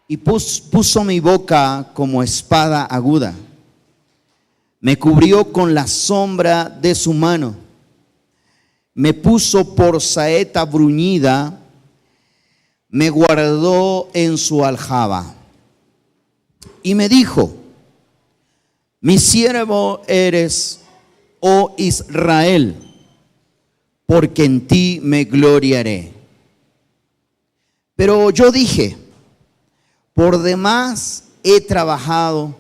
y puso mi boca como espada aguda. Me cubrió con la sombra de su mano. Me puso por saeta bruñida. Me guardó en su aljaba. Y me dijo: mi siervo eres, oh Israel, porque en ti me gloriaré. Pero yo dije: por demás he trabajado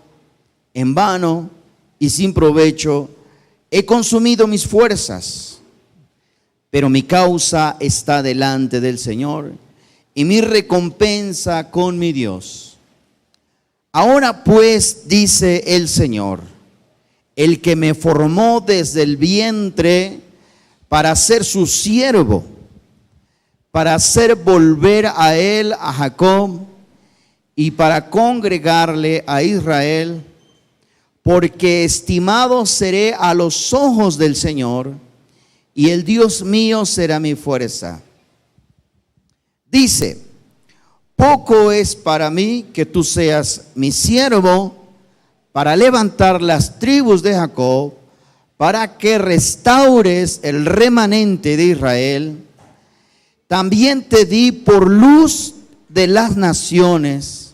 en vano y sin provecho, he consumido mis fuerzas, pero mi causa está delante del Señor y mi recompensa con mi Dios. Ahora pues, dice el Señor, el que me formó desde el vientre para ser su siervo, para hacer volver a él a Jacob y para congregarle a Israel, porque estimado seré a los ojos del Señor, y el Dios mío será mi fuerza. Dice: poco es para mí que tú seas mi siervo para levantar las tribus de Jacob, para que restaures el remanente de Israel. También te di por luz de las naciones,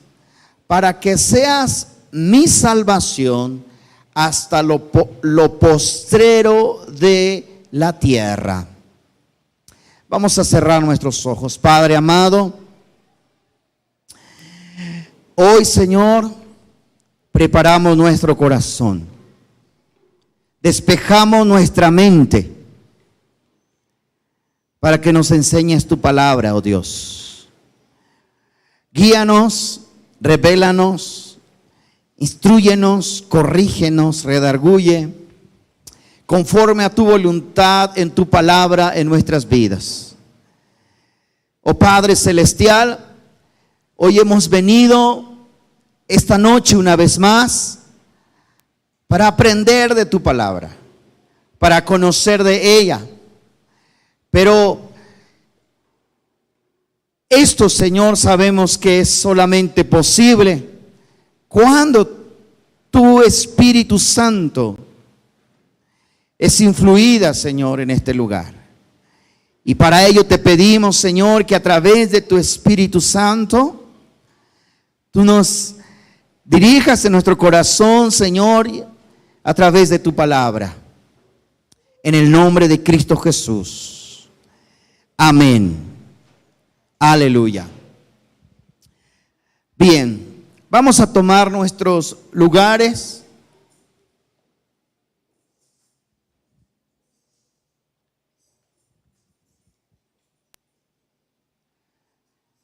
para que seas mi salvación hasta lo postrero de la tierra. Vamos a cerrar nuestros ojos. Padre amado, hoy, Señor, preparamos nuestro corazón, despejamos nuestra mente para que nos enseñes tu palabra, oh Dios. Guíanos, revélanos, instrúyenos, corrígenos, redarguye, conforme a tu voluntad en tu palabra en nuestras vidas. Oh Padre Celestial, hoy hemos venido esta noche una vez más para aprender de tu palabra, para conocer de ella. Pero esto, Señor, sabemos que es solamente posible cuando tu Espíritu Santo es influida, Señor, en este lugar. Y para ello te pedimos, Señor, que a través de tu Espíritu Santo tú nos dirijas en nuestro corazón, Señor, a través de tu palabra. En el nombre de Cristo Jesús. Amén. Aleluya. Bien. Vamos a tomar nuestros lugares.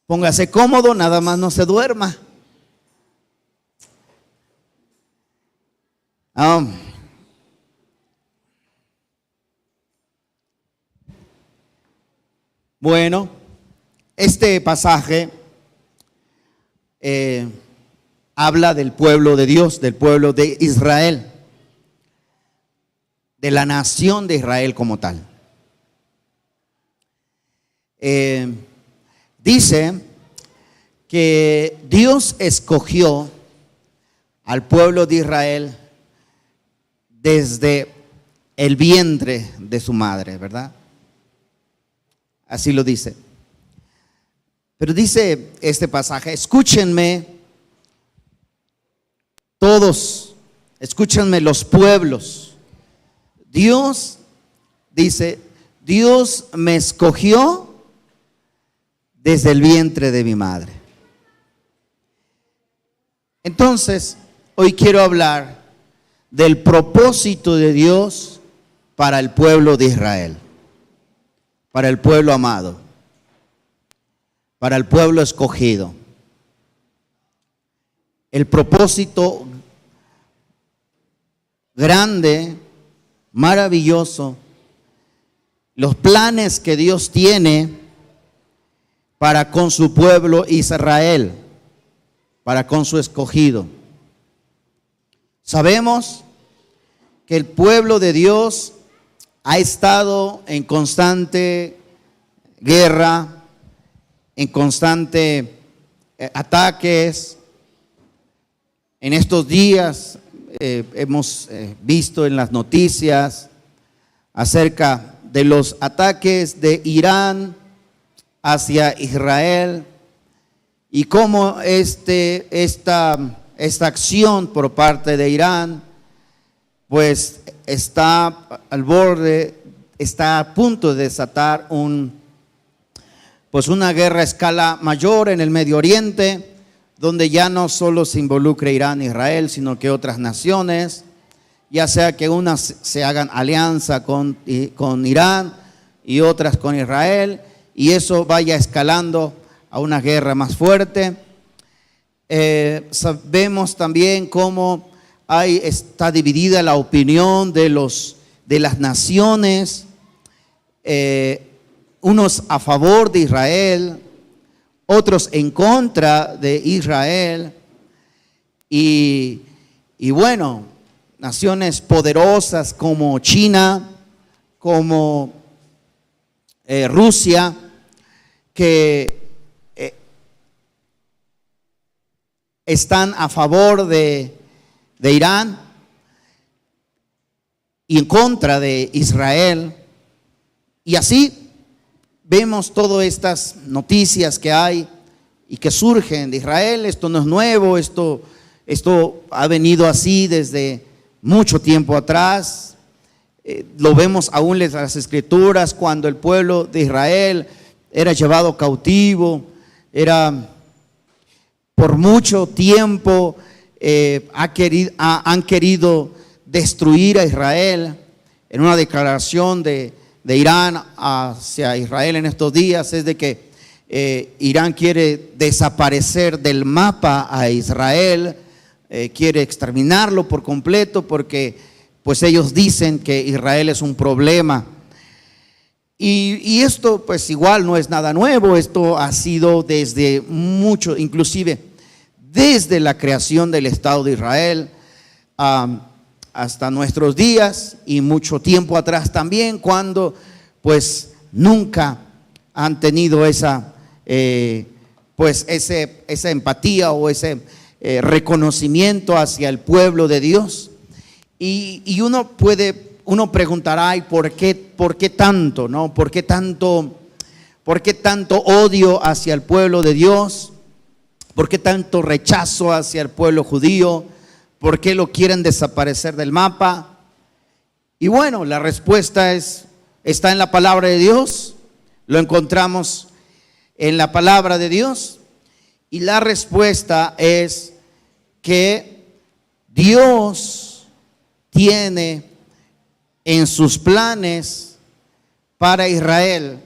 Póngase cómodo, nada más no se duerma. Bueno, este pasaje habla del pueblo de Dios, del pueblo de Israel, de la nación de Israel como tal. Dice que Dios escogió al pueblo de Israel desde el vientre de su madre, ¿verdad? Así lo dice. Pero dice este pasaje: escúchenme todos, escúchenme los pueblos. Dios dice: Dios me escogió desde el vientre de mi madre. Entonces, hoy quiero hablar del propósito de Dios para el pueblo de Israel, para el pueblo amado, para el pueblo escogido. El propósito grande, maravilloso, los planes que Dios tiene para con su pueblo Israel, para con su escogido. Sabemos que el pueblo de Dios ha estado en constante guerra, en constante ataques. En estos días hemos visto en las noticias acerca de los ataques de Irán hacia Israel y cómo esta acción por parte de Irán pues está al borde, está a punto de desatar una guerra a escala mayor en el Medio Oriente, donde ya no solo se involucre Irán e Israel, sino que otras naciones, ya sea que unas se hagan alianza con Irán y otras con Israel, y eso vaya escalando a una guerra más fuerte. Sabemos también cómo está dividida la opinión de las naciones, unos a favor de Israel, otros en contra de Israel, y bueno, naciones poderosas como China, como Rusia, que están a favor de Irán y en contra de Israel. Y así vemos todas estas noticias que hay y que surgen de Israel. Esto no es nuevo, esto ha venido así desde mucho tiempo atrás. Lo vemos aún en las Escrituras, cuando el pueblo de Israel era llevado cautivo, por mucho tiempo han querido destruir a Israel. En una declaración de Irán hacia Israel en estos días es de que Irán quiere desaparecer del mapa a Israel, quiere exterminarlo por completo, porque pues ellos dicen que Israel es un problema. Y esto pues igual no es nada nuevo, esto ha sido desde mucho, inclusive desde la creación del Estado de Israel hasta nuestros días, y mucho tiempo atrás también, cuando pues nunca han tenido esa empatía o ese reconocimiento hacia el pueblo de Dios. Y uno preguntará, ¿y por qué tanto, no? ¿Por qué tanto odio hacia el pueblo de Dios? ¿Por qué tanto rechazo hacia el pueblo judío? ¿Por qué lo quieren desaparecer del mapa? Y bueno, la respuesta está en la palabra de Dios. Lo encontramos en la palabra de Dios. Y la respuesta es que Dios tiene en sus planes para Israel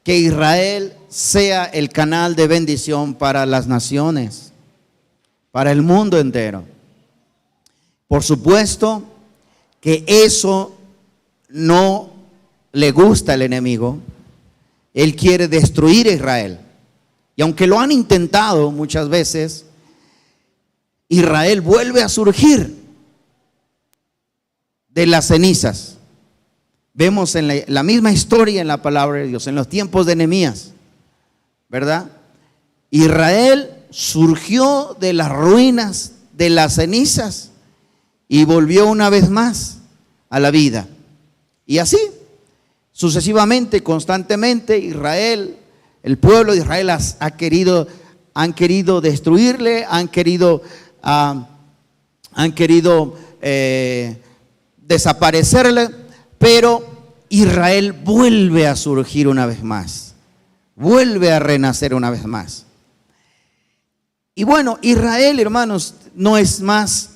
que Israel sea el canal de bendición para las naciones, para el mundo entero. Por supuesto que eso no le gusta al enemigo. Él quiere destruir a Israel. Y aunque lo han intentado muchas veces, Israel vuelve a surgir de las cenizas. Vemos en la misma historia en la palabra de Dios, en los tiempos de Nehemías, ¿verdad? Israel surgió de las ruinas, de las cenizas, y volvió una vez más a la vida. Y así, sucesivamente, constantemente, Israel, el pueblo de Israel han querido destruirle, han querido desaparecerle. Pero Israel vuelve a surgir una vez más, vuelve a renacer una vez más. Y bueno, Israel, hermanos, no es más,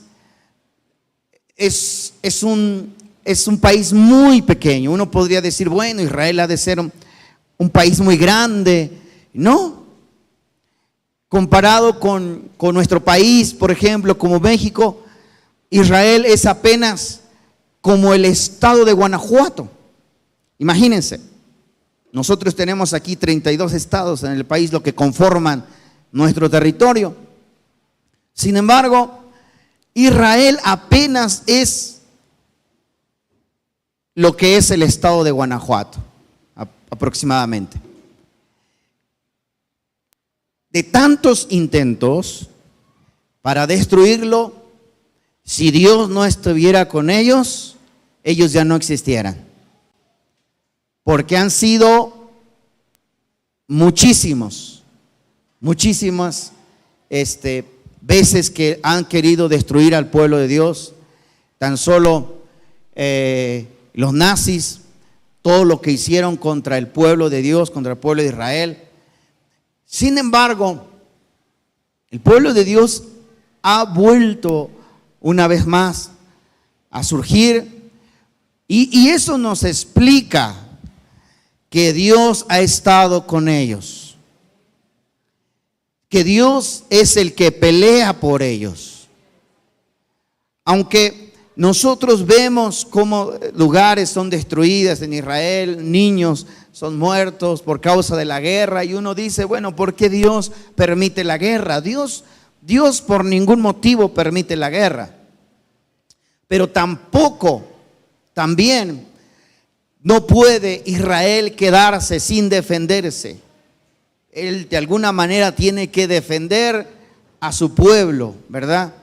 es un país muy pequeño. Uno podría decir, bueno, Israel ha de ser un país muy grande. No, comparado con nuestro país, por ejemplo, como México, Israel es apenas como el estado de Guanajuato. Imagínense, nosotros tenemos aquí 32 estados en el país, lo que conforman nuestro territorio. Sin embargo, Israel apenas es lo que es el estado de Guanajuato, aproximadamente. de tantos intentos para destruirlo, si Dios no estuviera con ellos, ellos ya no existieran. Porque han sido muchísimas veces que han querido destruir al pueblo de Dios. Tan solo los nazis, todo lo que hicieron contra el pueblo de Dios, contra el pueblo de Israel. Sin embargo, el pueblo de Dios ha vuelto una vez más a surgir, y eso nos explica que Dios ha estado con ellos, que Dios es el que pelea por ellos. Aunque nosotros vemos cómo lugares son destruidos en Israel, niños son muertos por causa de la guerra, y uno dice, bueno, ¿por qué Dios permite la guerra? Dios por ningún motivo permite la guerra, pero también no puede Israel quedarse sin defenderse. Él de alguna manera tiene que defender a su pueblo, ¿verdad?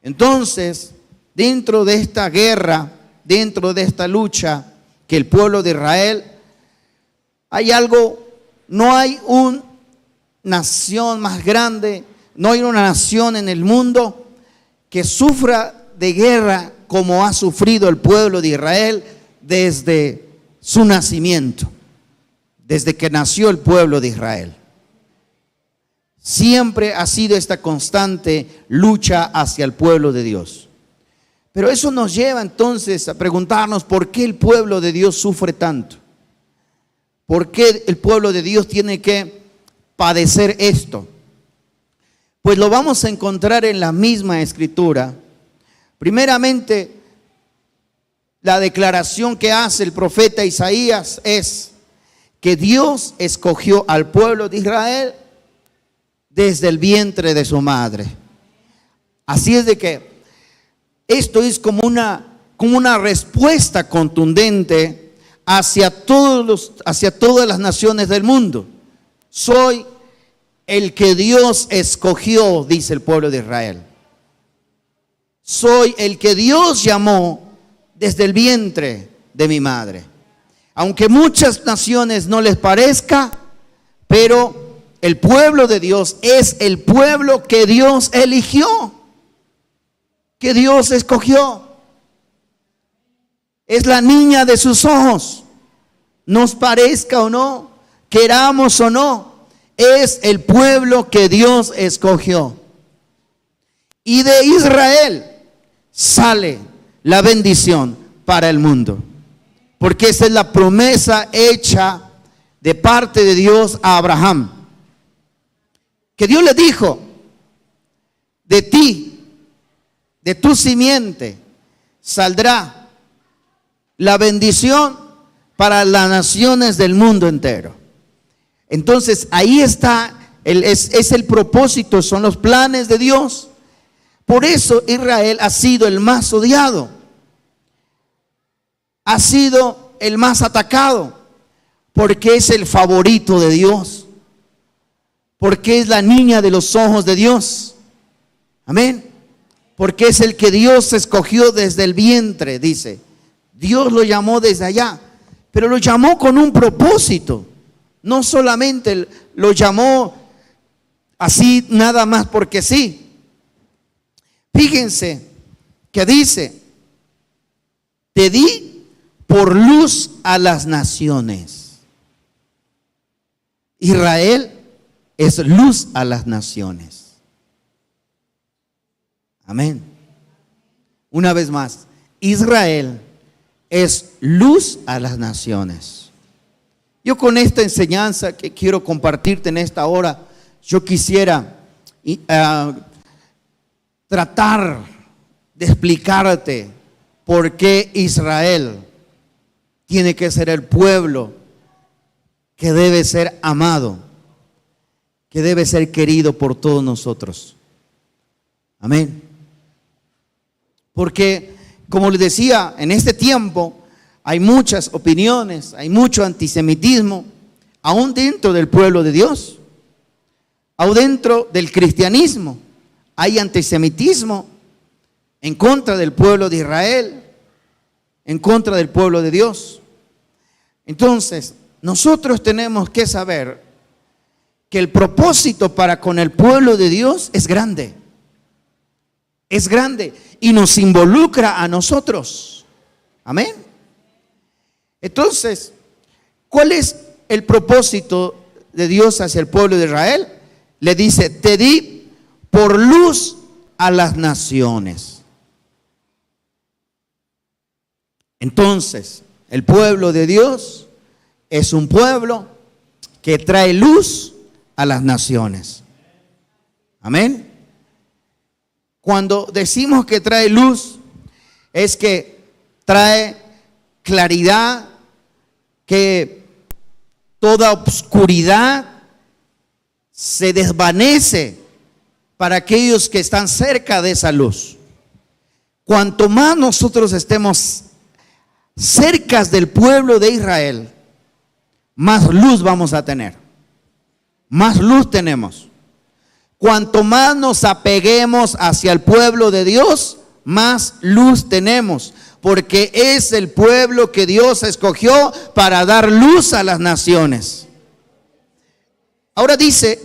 Entonces, dentro de esta guerra, dentro de esta lucha que el pueblo de Israel, no hay una nación más grande, no hay una nación en el mundo que sufra de guerra como ha sufrido el pueblo de Israel desde su nacimiento, desde que nació el pueblo de Israel. Siempre ha sido esta constante lucha hacia el pueblo de Dios. Pero eso nos lleva entonces a preguntarnos por qué el pueblo de Dios sufre tanto. ¿Por qué el pueblo de Dios tiene que padecer esto? Pues lo vamos a encontrar en la misma escritura. Primeramente, la declaración que hace el profeta Isaías es que Dios escogió al pueblo de Israel desde el vientre de su madre. Así es de que esto es como una respuesta contundente hacia todas las naciones del mundo. Soy el que Dios escogió, dice el pueblo de Israel. Soy el que Dios llamó desde el vientre de mi madre. Aunque muchas naciones no les parezca, pero el pueblo de Dios es el pueblo que Dios eligió, que Dios escogió. Es la niña de sus ojos, nos parezca o no, queramos o no, es el pueblo que Dios escogió. Y de Israel sale la bendición para el mundo, porque esa es la promesa hecha de parte de Dios a Abraham, que Dios le dijo: de ti, de tu simiente, saldrá la bendición para las naciones del mundo entero. Entonces ahí está, es el propósito, son los planes de Dios. Por eso Israel ha sido el más odiado, ha sido el más atacado, porque es el favorito de Dios, porque es la niña de los ojos de Dios. Amén. Porque es el que Dios escogió desde el vientre, dice. Dios lo llamó desde allá, pero lo llamó con un propósito. No solamente lo llamó así nada más porque sí. Fíjense que dice: te di por luz a las naciones. Israel es luz a las naciones. Amén. Una vez más, Israel es luz a las naciones. Yo con esta enseñanza que quiero compartirte en esta hora, yo quisiera tratar de explicarte por qué Israel tiene que ser el pueblo que debe ser amado, que debe ser querido por todos nosotros. Amén. Porque, como les decía, en este tiempo hay muchas opiniones, hay mucho antisemitismo, aún dentro del pueblo de Dios. Aún dentro del cristianismo hay antisemitismo en contra del pueblo de Israel, en contra del pueblo de Dios. Entonces, nosotros tenemos que saber que el propósito para con el pueblo de Dios es grande y nos involucra a nosotros. Amén. Entonces, ¿cuál es el propósito de Dios hacia el pueblo de Israel? Le dice: te di por luz a las naciones. Entonces, el pueblo de Dios es un pueblo que trae luz a las naciones. Amén. Cuando decimos que trae luz, es que trae claridad, que toda oscuridad se desvanece para aquellos que están cerca de esa luz. Cuanto más nosotros estemos cerca del pueblo de Israel, más luz vamos a tener. Más luz tenemos. Cuanto más nos apeguemos hacia el pueblo de Dios, más luz tenemos, porque es el pueblo que Dios escogió para dar luz a las naciones. Ahora dice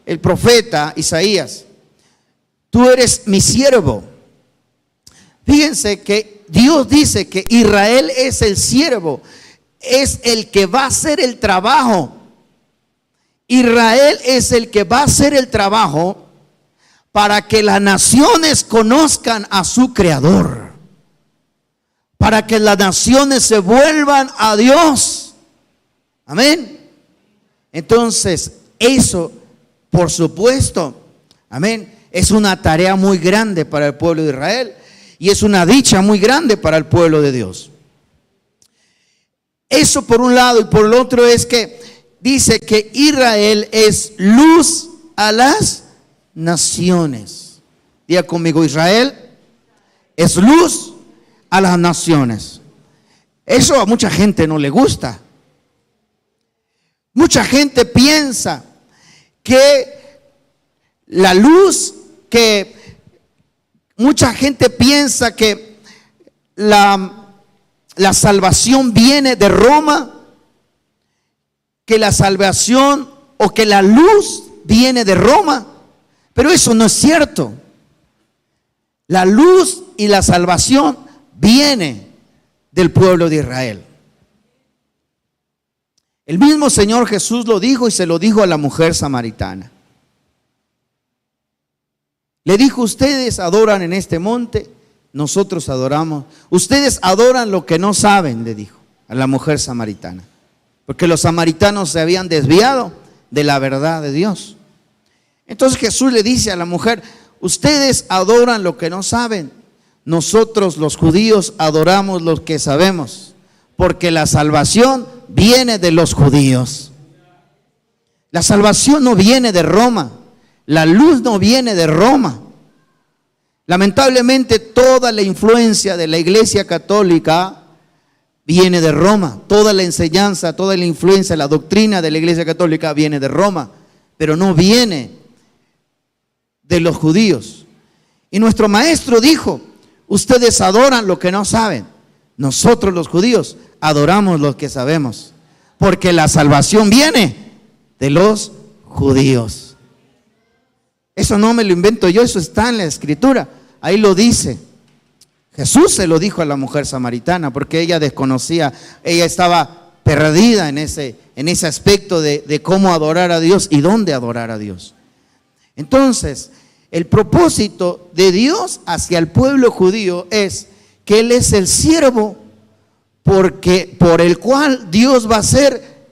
el profeta Isaías: tú eres mi siervo. Fíjense que Dios dice que Israel es el siervo, es el que va a hacer el trabajo. Israel es el que va a hacer el trabajo para que las naciones conozcan a su Creador, para que las naciones se vuelvan a Dios. Amén. Entonces, eso, por supuesto, amén, es una tarea muy grande para el pueblo de Israel y es una dicha muy grande para el pueblo de Dios. Eso por un lado, y por el otro es que dice que Israel es luz a las naciones. Diga conmigo: Israel es luz a las naciones. Eso a mucha gente no le gusta. Mucha gente piensa que la luz, mucha gente piensa que la salvación viene de Roma, que la salvación o que la luz viene de Roma, pero eso no es cierto. La luz y la salvación viene del pueblo de Israel. El mismo Señor Jesús lo dijo y se lo dijo a la mujer samaritana. Le dijo: ustedes adoran en este monte, nosotros adoramos. Ustedes adoran lo que no saben, le dijo a la mujer samaritana. Porque los samaritanos se habían desviado de la verdad de Dios. Entonces Jesús le dice a la mujer: ustedes adoran lo que no saben. Nosotros los judíos adoramos lo que sabemos, porque la salvación viene de los judíos. La salvación no viene de Roma. La luz no viene de Roma. Lamentablemente toda la influencia de la Iglesia Católica viene de Roma. Toda la enseñanza, toda la influencia, la doctrina de la Iglesia Católica viene de Roma, pero no viene de los judíos. Y nuestro maestro dijo: ustedes adoran lo que no saben. Nosotros los judíos adoramos lo que sabemos, porque la salvación viene de los judíos. Eso no me lo invento yo, eso está en la Escritura. Ahí lo dice. Jesús se lo dijo a la mujer samaritana porque ella desconocía, ella estaba perdida en ese aspecto de cómo adorar a Dios y dónde adorar a Dios. Entonces, el propósito de Dios hacia el pueblo judío es que Él es el siervo por el cual Dios va a hacer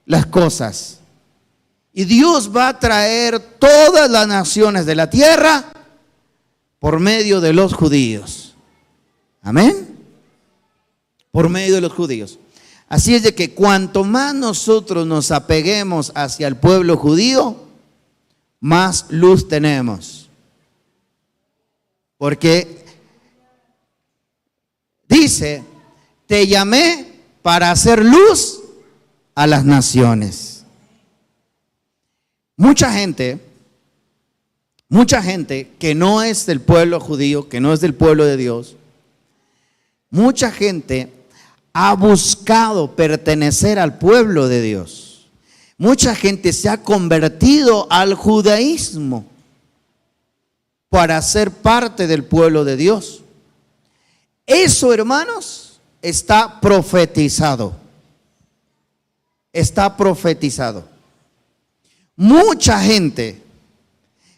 las cosas. Y Dios va a traer todas las naciones de la tierra por medio de los judíos. Amén. Por medio de los judíos. Así es de que cuanto más nosotros nos apeguemos hacia el pueblo judío, más luz tenemos. Porque dice: te llamé para hacer luz a las naciones. mucha gente que no es del pueblo judío, que no es del pueblo de Dios, mucha gente ha buscado pertenecer al pueblo de Dios. Mucha gente se ha convertido al judaísmo para ser parte del pueblo de Dios. Eso, hermanos, está profetizado. Está profetizado. Mucha gente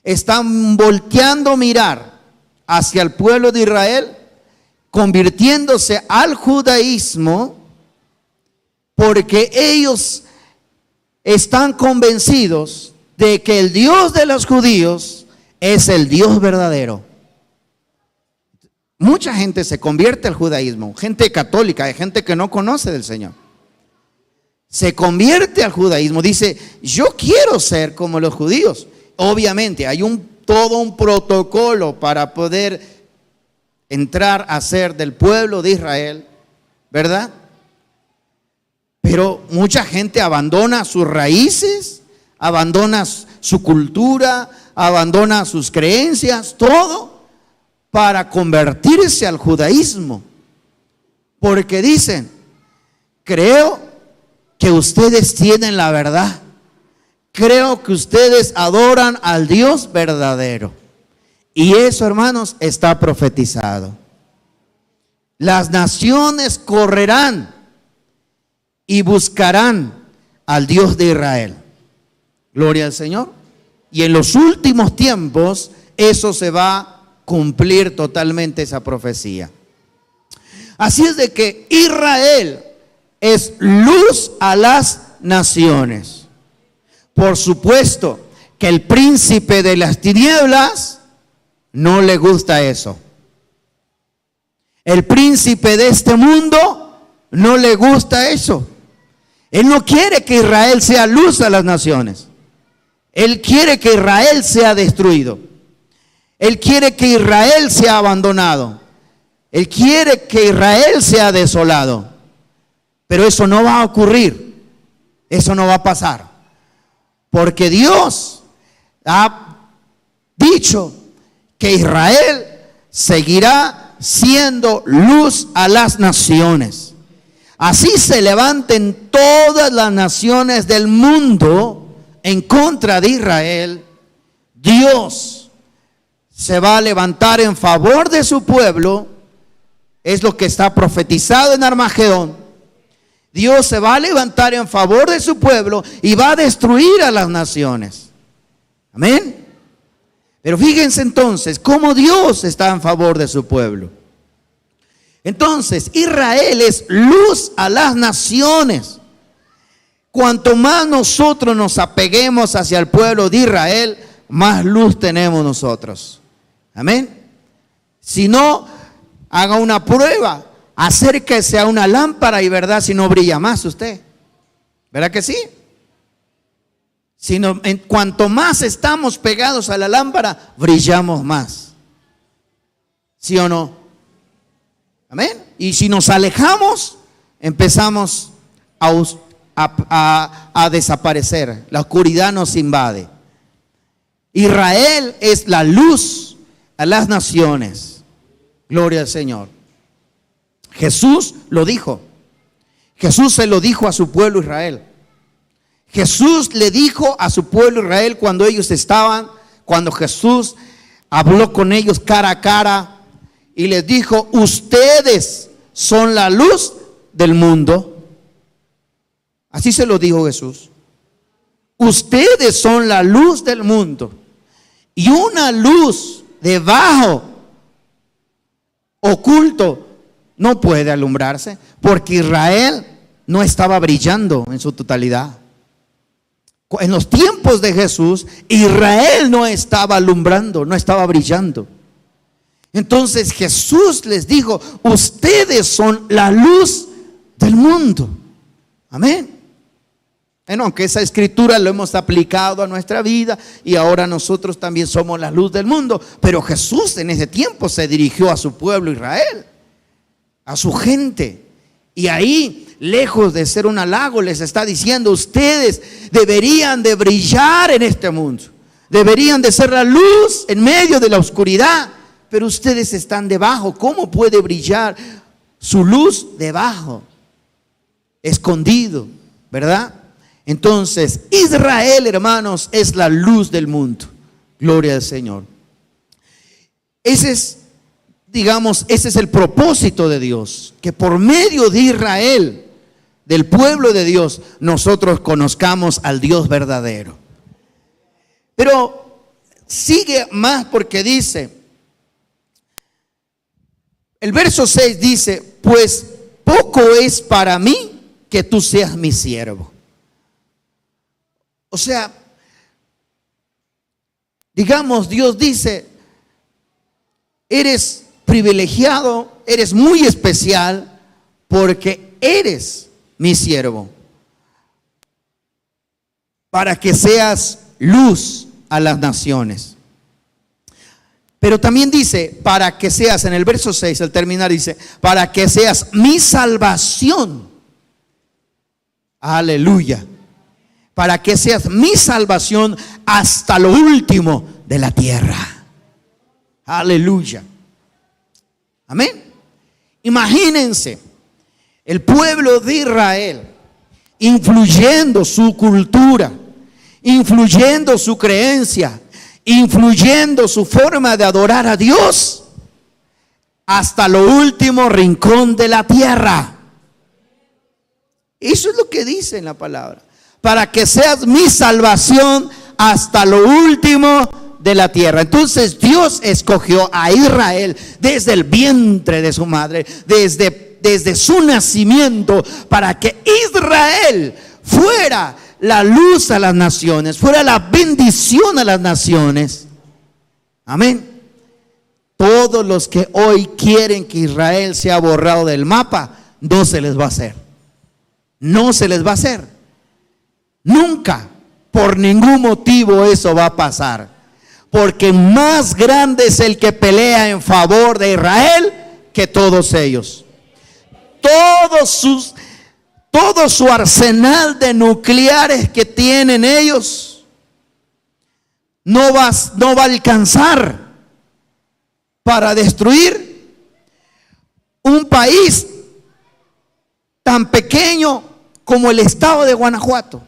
está volteando a mirar hacia el pueblo de Israel, convirtiéndose al judaísmo, porque ellos están convencidos de que el Dios de los judíos es el Dios verdadero. Mucha gente se convierte al judaísmo, gente católica, hay gente que no conoce del Señor. Se convierte al judaísmo, dice, yo quiero ser como los judíos. Obviamente hay todo un protocolo para poder entrar a ser del pueblo de Israel, ¿verdad? Pero mucha gente abandona sus raíces, abandona su cultura, abandona sus creencias, todo para convertirse al judaísmo. Porque dicen, creo que ustedes tienen la verdad. Creo que ustedes adoran al Dios verdadero. Y eso, hermanos, está profetizado. Las naciones correrán y buscarán al Dios de Israel. Gloria al Señor. Y en los últimos tiempos eso se va a cumplir totalmente, esa profecía. Así es de que Israel es luz a las naciones. Por supuesto que el príncipe de las tinieblas no le gusta eso. El príncipe de este mundo no le gusta eso. Él no quiere que Israel sea luz a las naciones. Él quiere que Israel sea destruido. Él quiere que Israel sea abandonado. Él quiere que Israel sea desolado. Pero eso no va a ocurrir. Eso no va a pasar. Porque Dios ha dicho que Israel seguirá siendo luz a las naciones. Así se levanten todas las naciones del mundo en contra de Israel, Dios se va a levantar en favor de su pueblo. Es lo que está profetizado en Armagedón. Dios se va a levantar en favor de su pueblo y va a destruir a las naciones. Amén. Pero fíjense entonces cómo Dios está en favor de su pueblo. Entonces, Israel es luz a las naciones. Cuanto más nosotros nos apeguemos hacia el pueblo de Israel, más luz tenemos nosotros. Amén. Si no, haga una prueba. Acérquese a una lámpara y verá si no brilla más usted. ¿Verdad que sí? Cuanto más estamos pegados a la lámpara, brillamos más. ¿Sí o no? Amén. Y si nos alejamos, empezamos a desaparecer. La oscuridad nos invade. Israel es la luz a las naciones. Gloria al Señor. Jesús lo dijo. Jesús se lo dijo a su pueblo Israel. Jesús le dijo a su pueblo Israel cuando Jesús habló con ellos cara a cara y les dijo, ustedes son la luz del mundo. Así se lo dijo Jesús. Ustedes son la luz del mundo. Y una luz debajo, oculto, no puede alumbrarse, porque Israel no estaba brillando en su totalidad. En los tiempos de Jesús, Israel no estaba alumbrando, no estaba brillando. Entonces Jesús les dijo, ustedes son la luz del mundo. Amén. Bueno, aunque esa escritura lo hemos aplicado a nuestra vida y ahora nosotros también somos la luz del mundo, pero Jesús en ese tiempo se dirigió a su pueblo Israel, a su gente, y ahí lejos de ser un halago, les está diciendo: ustedes deberían de brillar en este mundo, deberían de ser la luz en medio de la oscuridad, pero ustedes están debajo. ¿Cómo puede brillar su luz debajo? Escondido, ¿verdad? Entonces, Israel, hermanos, es la luz del mundo. Gloria al Señor. Ese es el propósito de Dios, que por medio de Israel, del pueblo de Dios, nosotros conozcamos al Dios verdadero. Pero sigue más, porque dice, el verso 6 dice: pues poco es para mí que tú seas mi siervo. O sea, digamos, Dios dice: eres privilegiado, eres muy especial, porque eres mi siervo, para que seas luz a las naciones. Pero también dice, para que seas, en el verso 6 al terminar dice, para que seas mi salvación. Aleluya. Para que seas mi salvación hasta lo último de la tierra. Aleluya. Amén. Imagínense el pueblo de Israel influyendo su cultura, influyendo su creencia, influyendo su forma de adorar a Dios hasta lo último rincón de la tierra. Eso es lo que dice en la palabra. Para que seas mi salvación hasta lo último de la tierra. Entonces Dios escogió a Israel desde el vientre de su madre, desde su nacimiento, para que Israel fuera la luz a las naciones, fuera la bendición a las naciones. Amén. Todos los que hoy quieren que Israel sea borrado del mapa, no se les va a hacer. No se les va a hacer. Nunca, por ningún motivo eso va a pasar. Porque más grande es el que pelea en favor de Israel que todos ellos. Todo su arsenal de nucleares que tienen ellos no va a alcanzar para destruir un país tan pequeño como el estado de Guanajuato.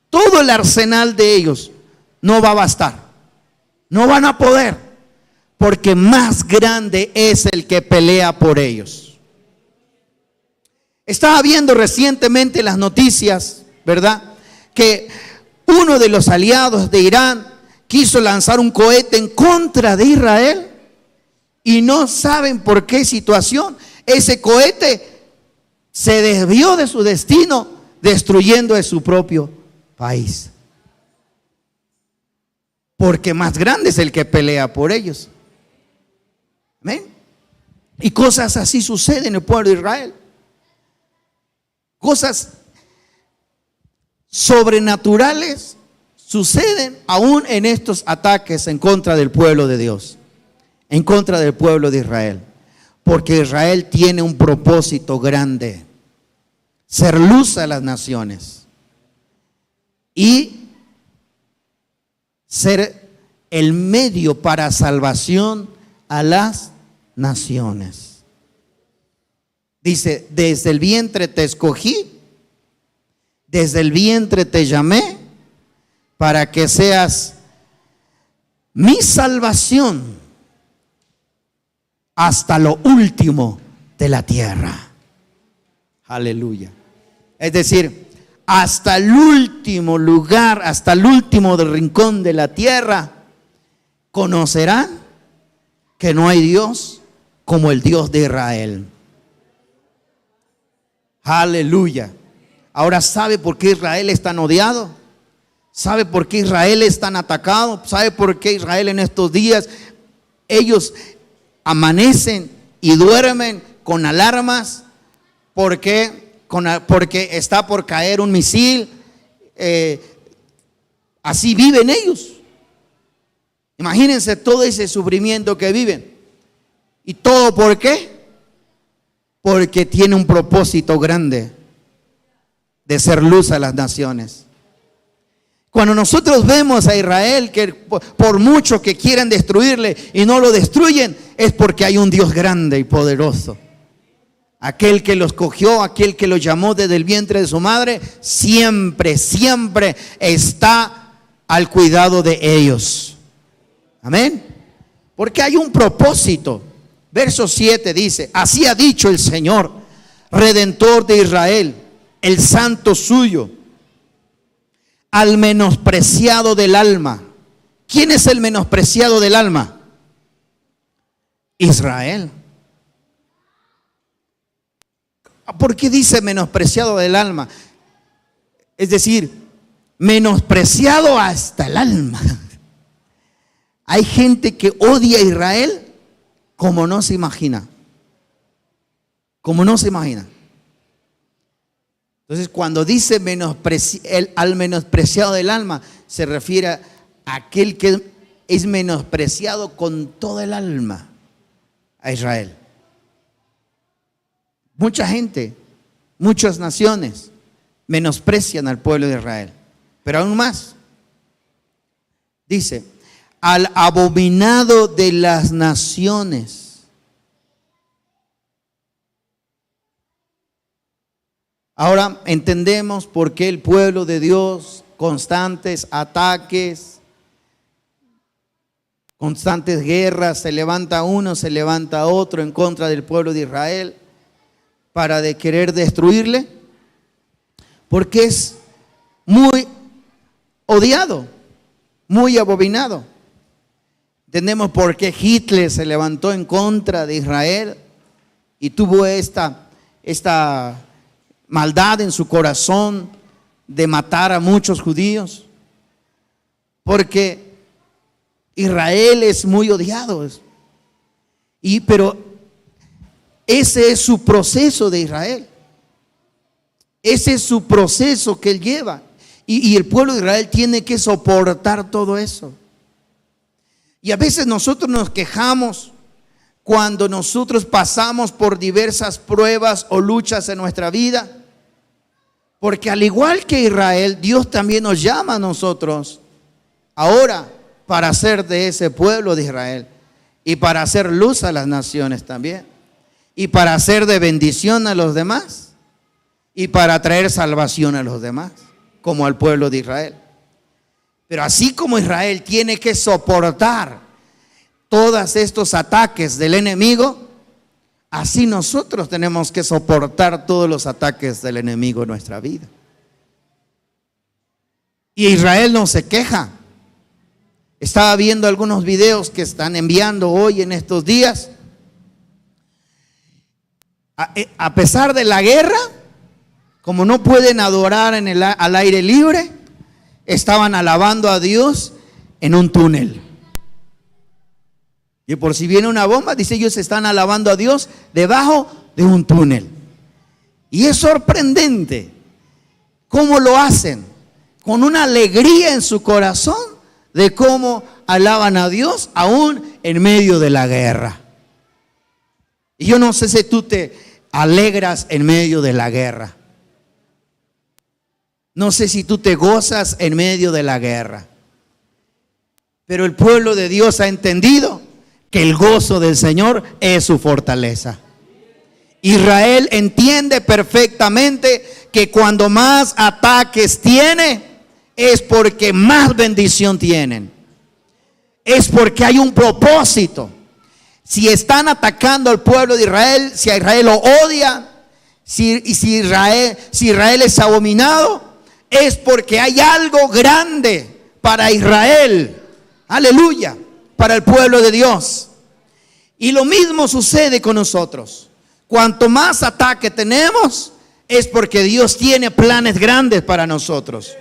Todo el arsenal de ellos no va a bastar. No van a poder, porque más grande es el que pelea por ellos. Estaba viendo recientemente las noticias, ¿verdad?, que uno de los aliados de Irán quiso lanzar un cohete en contra de Israel y no saben por qué situación. Ese cohete se desvió de su destino, destruyendo a su propio país. Porque más grande es el que pelea por ellos. ¿Amén? Y cosas así suceden en el pueblo de Israel. Cosas sobrenaturales suceden aún en estos ataques en contra del pueblo de Dios, en contra del pueblo de Israel. Porque Israel tiene un propósito grande: ser luz a las naciones y ser el medio para salvación a las naciones. Dice: desde el vientre te escogí, desde el vientre te llamé, para que seas mi salvación hasta lo último de la tierra. Aleluya. Es decir, hasta el último lugar, hasta el último del rincón de la tierra, conocerán que no hay Dios como el Dios de Israel. Aleluya. Ahora, ¿sabe por qué Israel es tan odiado? ¿Sabe por qué Israel es tan atacado? ¿Sabe por qué Israel en estos días ellos amanecen y duermen con alarmas? ¿Por qué? Porque está por caer un misil. Así viven ellos. Imagínense todo ese sufrimiento que viven. ¿Y todo por qué? Porque tiene un propósito grande. de ser luz a las naciones. Cuando nosotros vemos a Israel que por mucho que quieran destruirle y no lo destruyen, es porque hay un Dios grande y poderoso. Aquel que los cogió, aquel que los llamó desde el vientre de su madre, siempre, siempre está al cuidado de ellos. Amén. Porque hay un propósito. Verso 7 dice: así ha dicho el Señor, Redentor de Israel, el santo suyo, al menospreciado del alma. ¿Quién es el menospreciado del alma? Israel. ¿Por qué dice menospreciado del alma? Es decir, menospreciado hasta el alma. Hay gente que odia a Israel como no se imagina. Como no se imagina. Entonces, cuando dice al menospreciado del alma, se refiere a aquel que es menospreciado con todo el alma a Israel. Mucha gente, muchas naciones menosprecian al pueblo de Israel. Pero aún más, dice, al abominado de las naciones. Ahora entendemos por qué el pueblo de Dios, constantes ataques, constantes guerras, se levanta uno, se levanta otro en contra del pueblo de Israel para de querer destruirle, porque es muy odiado, muy abominado. Entendemos por qué Hitler se levantó en contra de Israel y tuvo esta maldad en su corazón de matar a muchos judíos, porque Israel es muy odiado. Pero ese es su proceso de Israel. Ese es su proceso que él lleva. Y el pueblo de Israel tiene que soportar todo eso. Y a veces nosotros nos quejamos cuando nosotros pasamos por diversas pruebas o luchas en nuestra vida. Porque al igual que Israel, Dios también nos llama a nosotros ahora para ser de ese pueblo de Israel y para hacer luz a las naciones también, y para hacer de bendición a los demás y para traer salvación a los demás, como al pueblo de Israel. Pero así como Israel tiene que soportar todos estos ataques del enemigo, así nosotros tenemos que soportar todos los ataques del enemigo en nuestra vida. Y Israel no se queja. Estaba viendo algunos videos que están enviando hoy en estos días. A pesar de la guerra, como no pueden adorar al aire libre, estaban alabando a Dios en un túnel. Y por si viene una bomba, dice, ellos están alabando a Dios debajo de un túnel. Y es sorprendente cómo lo hacen, con una alegría en su corazón de cómo alaban a Dios aún en medio de la guerra. Y yo no sé si tú te alegras en medio de la guerra. No sé si tú te gozas en medio de la guerra. Pero el pueblo de Dios ha entendido que el gozo del Señor es su fortaleza. Israel entiende perfectamente que cuando más ataques tiene, es porque más bendición tienen. Es porque hay un propósito. Si están atacando al pueblo de Israel, si a Israel lo odia, si Israel es abominado, es porque hay algo grande para Israel. Aleluya, para el pueblo de Dios. Y lo mismo sucede con nosotros. Cuanto más ataque tenemos, es porque Dios tiene planes grandes para nosotros.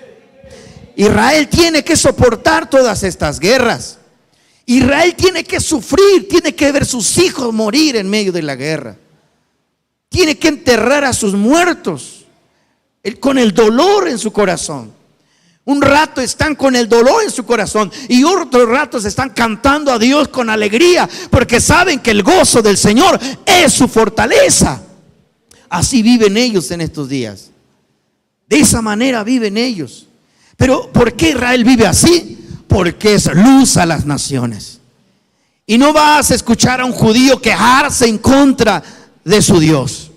Israel tiene que soportar todas estas guerras. Israel tiene que sufrir, tiene que ver sus hijos morir en medio de la guerra. Tiene que enterrar a sus muertos con el dolor en su corazón. Un rato están con el dolor en su corazón y otros ratos están cantando a Dios con alegría, porque saben que el gozo del Señor es su fortaleza. Así viven ellos en estos días. De esa manera viven ellos. Pero ¿por qué Israel vive así? Porque es luz a las naciones. Y no vas a escuchar a un judío quejarse en contra de su Dios.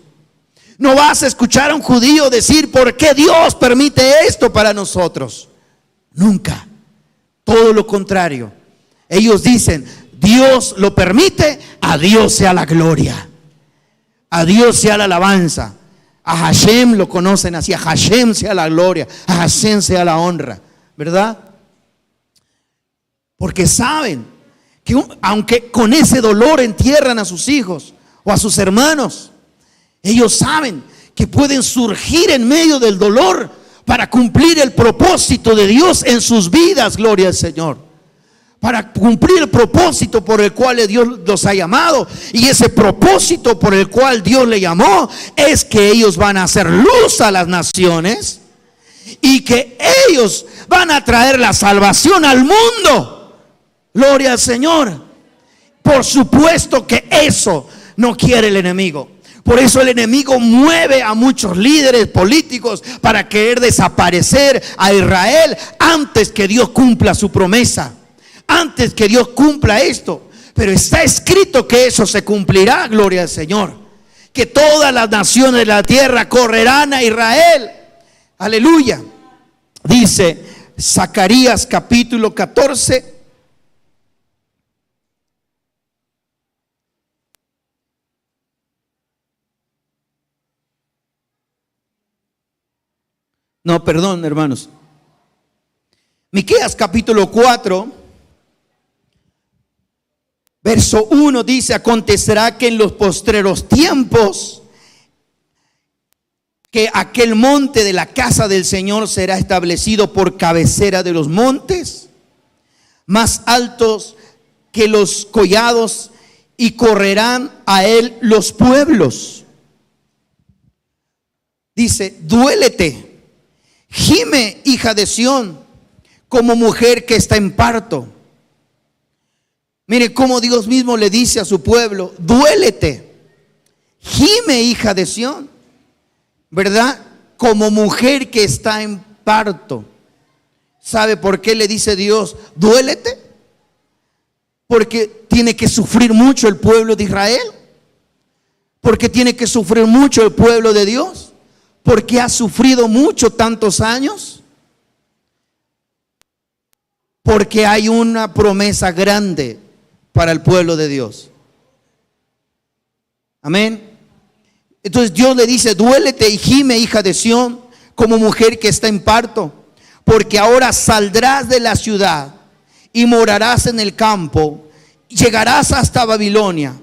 No vas a escuchar a un judío decir: ¿por qué Dios permite esto para nosotros? Nunca. Todo lo contrario. Ellos dicen: Dios lo permite, a Dios sea la gloria, a Dios sea la alabanza. A Hashem lo conocen así: a Hashem sea la gloria, a Hashem sea la honra, ¿verdad? Porque saben que aunque con ese dolor entierran a sus hijos o a sus hermanos, ellos saben que pueden surgir en medio del dolor para cumplir el propósito de Dios en sus vidas, gloria al Señor. Para cumplir el propósito por el cual Dios los ha llamado. Y ese propósito por el cual Dios le llamó es que ellos van a hacer luz a las naciones y que ellos van a traer la salvación al mundo. Gloria al Señor. Por supuesto que eso no quiere el enemigo. Por eso el enemigo mueve a muchos líderes políticos para querer desaparecer a Israel antes que Dios cumpla su promesa. Antes que Dios cumpla esto. Pero está escrito que eso se cumplirá, gloria al Señor. Que todas las naciones de la tierra correrán a Israel. Aleluya. Dice Zacarías capítulo 14. No, perdón, hermanos. Miqueas capítulo 4. Verso 1 dice: acontecerá que en los postreros tiempos que aquel monte de la casa del Señor será establecido por cabecera de los montes, más altos que los collados, y correrán a él los pueblos. Dice: duélete, gime, hija de Sión, como mujer que está en parto. Mire cómo Dios mismo le dice a su pueblo: duélete, gime, hija de Sión, ¿verdad? Como mujer que está en parto. ¿Sabe por qué le dice Dios: duélete? Porque tiene que sufrir mucho el pueblo de Israel. Porque tiene que sufrir mucho el pueblo de Dios. Porque ha sufrido mucho tantos años. Porque hay una promesa grande para el pueblo de Dios. Amén. Entonces Dios le dice: duélete y gime, hija de Sión, como mujer que está en parto, porque ahora saldrás de la ciudad y morarás en el campo, llegarás hasta Babilonia.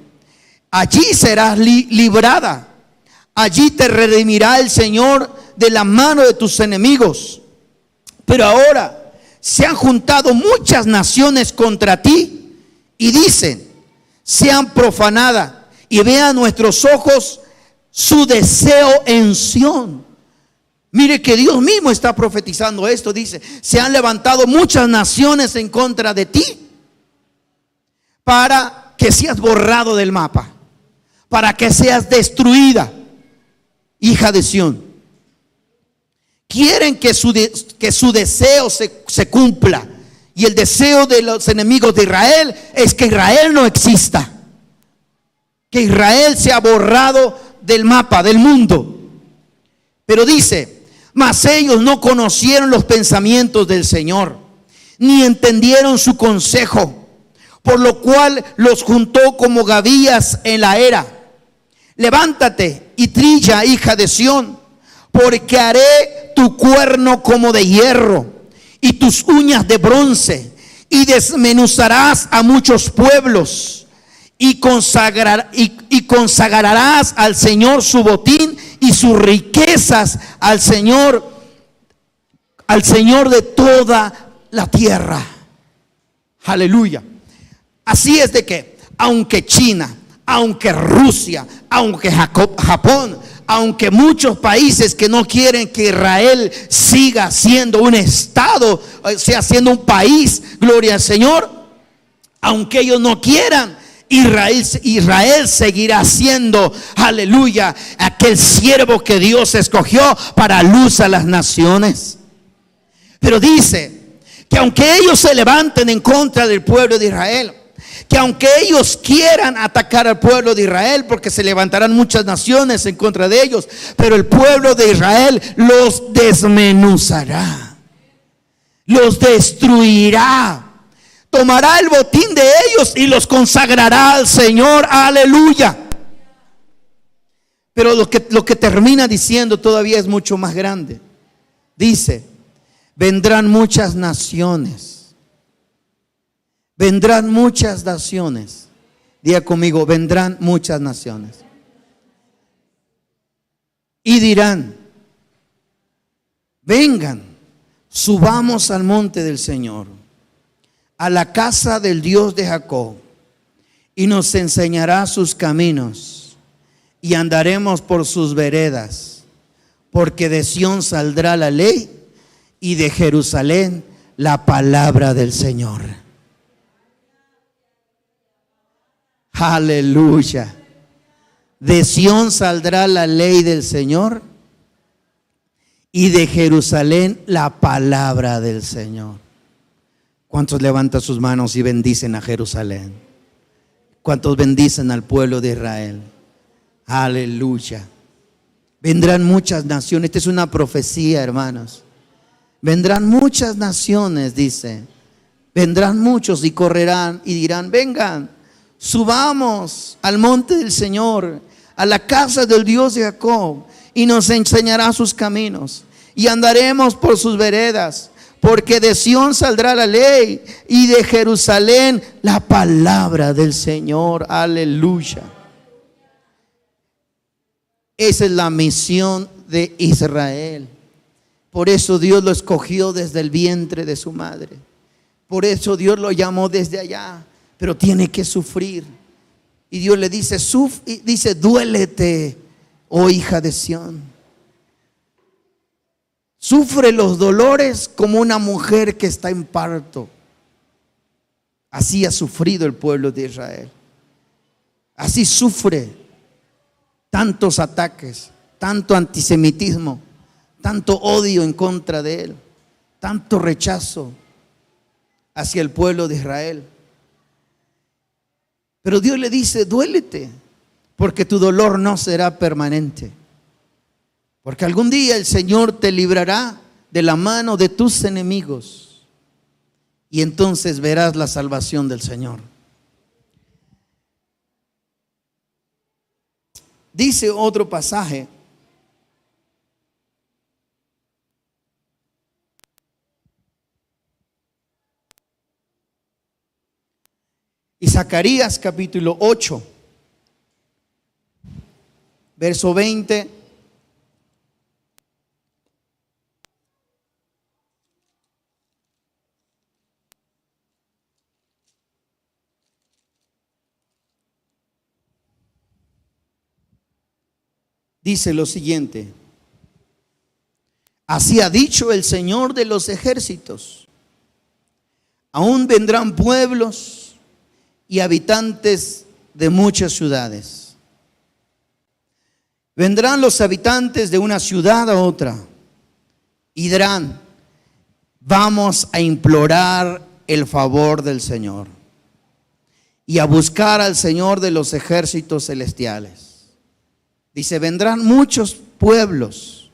Allí serás librada. Allí te redimirá el Señor de la mano de tus enemigos. Pero ahora se han juntado muchas naciones contra ti y dicen: sean profanadas y vean nuestros ojos su deseo en Sión. Mire que Dios mismo está profetizando esto. Dice: se han levantado muchas naciones en contra de ti para que seas borrado del mapa, para que seas destruida, hija de Sión. Quieren que su deseo se cumpla. Y el deseo de los enemigos de Israel es que Israel no exista, que Israel sea borrado del mapa del mundo. Pero dice: mas ellos no conocieron los pensamientos del Señor, ni entendieron su consejo, por lo cual los juntó como gavillas en la era. Levántate y trilla, hija de Sión, porque haré tu cuerno como de hierro y tus uñas de bronce, y desmenuzarás a muchos pueblos, y consagrarás al Señor su botín y sus riquezas al Señor de toda la tierra. Aleluya. Así es de que aunque China, aunque Rusia, aunque Japón, aunque muchos países que no quieren que Israel siga siendo un estado, sea siendo un país, gloria al Señor, aunque ellos no quieran, Israel seguirá siendo, aleluya, aquel siervo que Dios escogió para luz a las naciones. Pero dice que aunque ellos se levanten en contra del pueblo de Israel, que aunque ellos quieran atacar al pueblo de Israel, porque se levantarán muchas naciones en contra de ellos, pero el pueblo de Israel los desmenuzará, los destruirá. Tomará el botín de ellos y los consagrará al Señor. Aleluya. Pero lo que termina diciendo todavía es mucho más grande. Dice: vendrán muchas naciones. Vendrán muchas naciones. Diga conmigo: vendrán muchas naciones. Y dirán: vengan, subamos al monte del Señor, a la casa del Dios de Jacob, y nos enseñará sus caminos, y andaremos por sus veredas, porque de Sión saldrá la ley, y de Jerusalén la palabra del Señor. Aleluya. De Sión saldrá la ley del Señor, y de Jerusalén la palabra del Señor. ¿Cuántos levantan sus manos y bendicen a Jerusalén? ¿Cuántos bendicen al pueblo de Israel? Aleluya. Vendrán muchas naciones. Esta es una profecía, hermanos. Vendrán muchas naciones, dice. Vendrán muchos y correrán y dirán: vengan, subamos al monte del Señor, a la casa del Dios de Jacob, y nos enseñará sus caminos, y andaremos por sus veredas, porque de Sión saldrá la ley, y de Jerusalén la palabra del Señor. Aleluya. Esa es la misión de Israel. Por eso Dios lo escogió desde el vientre de su madre. Por eso Dios lo llamó desde allá. Pero tiene que sufrir. Y Dios le dice: duélete, oh hija de Sión. Sufre los dolores como una mujer que está en parto. Así ha sufrido el pueblo de Israel. Así sufre tantos ataques, tanto antisemitismo, tanto odio en contra de él, tanto rechazo hacia el pueblo de Israel. Pero Dios le dice: duélete, porque tu dolor no será permanente. Porque algún día el Señor te librará de la mano de tus enemigos, y entonces verás la salvación del Señor. Dice otro pasaje: y Zacarías capítulo 8, verso 20. Dice lo siguiente: así ha dicho el Señor de los ejércitos: aún vendrán pueblos y habitantes de muchas ciudades. Vendrán los habitantes de una ciudad a otra y dirán: vamos a implorar el favor del Señor y a buscar al Señor de los ejércitos celestiales. Dice: vendrán muchos pueblos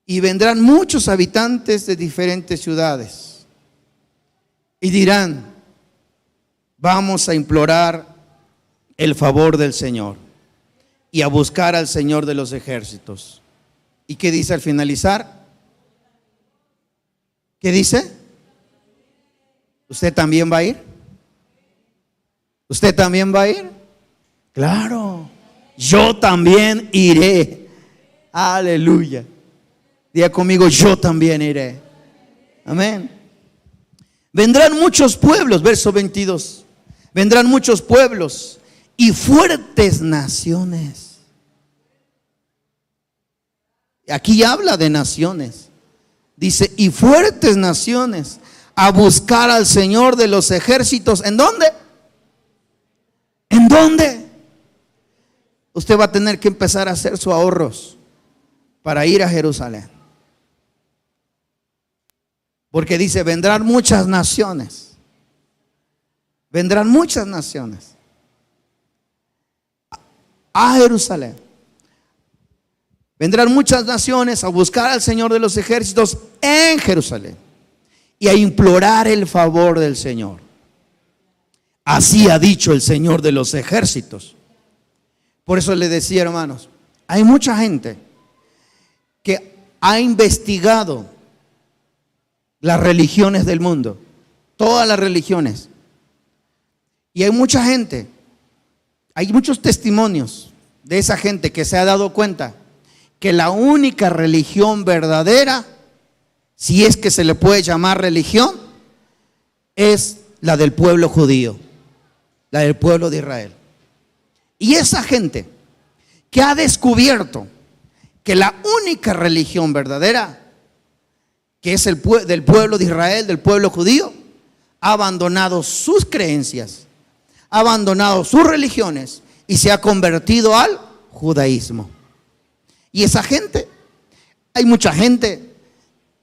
y vendrán muchos habitantes de diferentes ciudades y dirán: vamos a implorar el favor del Señor y a buscar al Señor de los ejércitos. ¿Y qué dice al finalizar? ¿Qué dice? ¿Usted también va a ir? ¿Usted también va a ir? Claro, yo también iré. Aleluya. Diga conmigo: yo también iré. Amén. Vendrán muchos pueblos, verso 22. Vendrán muchos pueblos y fuertes naciones. Aquí habla de naciones. Dice: y fuertes naciones a buscar al Señor de los ejércitos. ¿En dónde? dónde? Usted va a tener que empezar a hacer sus ahorros para ir a Jerusalén. Porque dice, vendrán muchas naciones. Vendrán muchas naciones a Jerusalén. Vendrán muchas naciones a buscar al Señor de los ejércitos en Jerusalén y a implorar el favor del Señor. Así ha dicho el Señor de los ejércitos. Por eso le decía, hermanos, hay mucha gente que ha investigado las religiones del mundo, todas las religiones. Y hay mucha gente, hay muchos testimonios de esa gente que se ha dado cuenta que la única religión verdadera, si es que se le puede llamar religión, es la del pueblo judío, la del pueblo de Israel. Y esa gente que ha descubierto que la única religión verdadera, que es del pueblo de Israel, del pueblo judío, ha abandonado sus creencias, ha abandonado sus religiones y se ha convertido al judaísmo. Y esa gente, hay mucha gente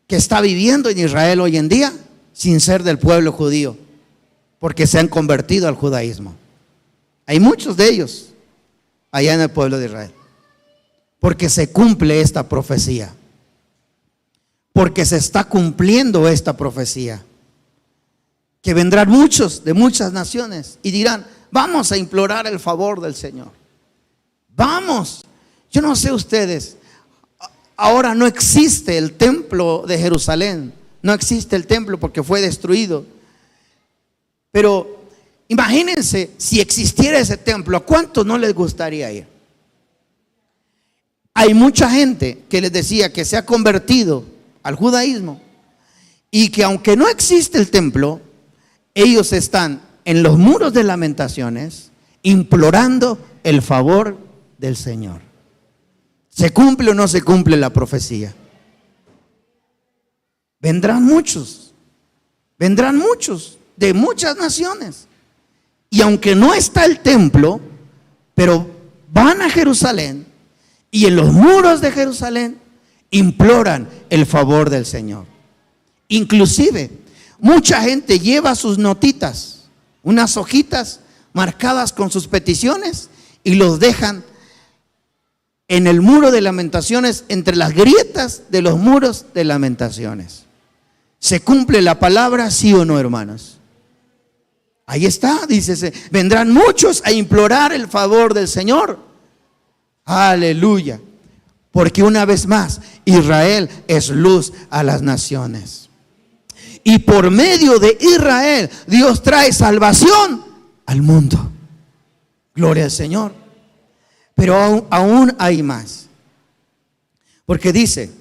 que está viviendo en Israel hoy en día sin ser del pueblo judío, porque se han convertido al judaísmo. Hay muchos de ellos allá en el pueblo de Israel, porque se cumple esta profecía, porque se está cumpliendo esta profecía, que vendrán muchos de muchas naciones y dirán, vamos a implorar el favor del Señor. Vamos. Yo no sé ustedes, ahora no existe el templo de Jerusalén, no existe el templo porque fue destruido. Pero imagínense si existiera ese templo, ¿a cuántos no les gustaría ir? Hay mucha gente que les decía que se ha convertido al judaísmo y que aunque no existe el templo, ellos están en los muros de Lamentaciones implorando el favor del Señor. ¿Se cumple o no se cumple la profecía? Vendrán muchos de muchas naciones. Y aunque no está el templo, pero van a Jerusalén y en los muros de Jerusalén imploran el favor del Señor. Inclusive, mucha gente lleva sus notitas, unas hojitas marcadas con sus peticiones y los dejan en el muro de Lamentaciones, entre las grietas de los muros de Lamentaciones. ¿Se cumple la palabra, sí o no, hermanos? Ahí está, dice, vendrán muchos a implorar el favor del Señor. Aleluya. Porque una vez más, Israel es luz a las naciones. Y por medio de Israel, Dios trae salvación al mundo. Gloria al Señor. Pero aún hay más. Porque dice,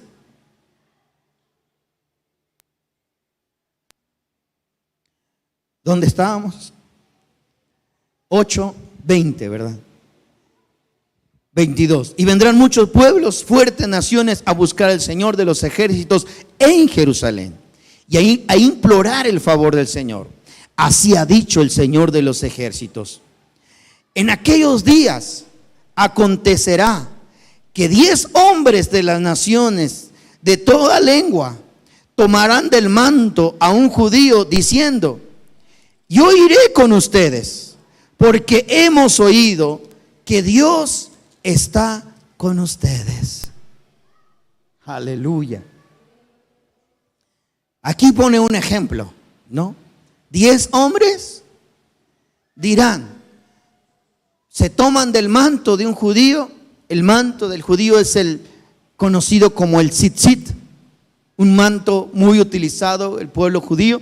¿dónde estábamos? 8:20, ¿verdad? 22. Y vendrán muchos pueblos, fuertes naciones a buscar al Señor de los ejércitos en Jerusalén y a implorar el favor del Señor. Así ha dicho el Señor de los ejércitos. En aquellos días acontecerá que 10 hombres de las naciones de toda lengua tomarán del manto a un judío diciendo, yo iré con ustedes porque hemos oído que Dios está con ustedes. Aleluya. Aquí pone un ejemplo, ¿no? 10 hombres dirán, se toman del manto de un judío. El manto del judío es el conocido como el tzitzit, un manto muy utilizado el pueblo judío.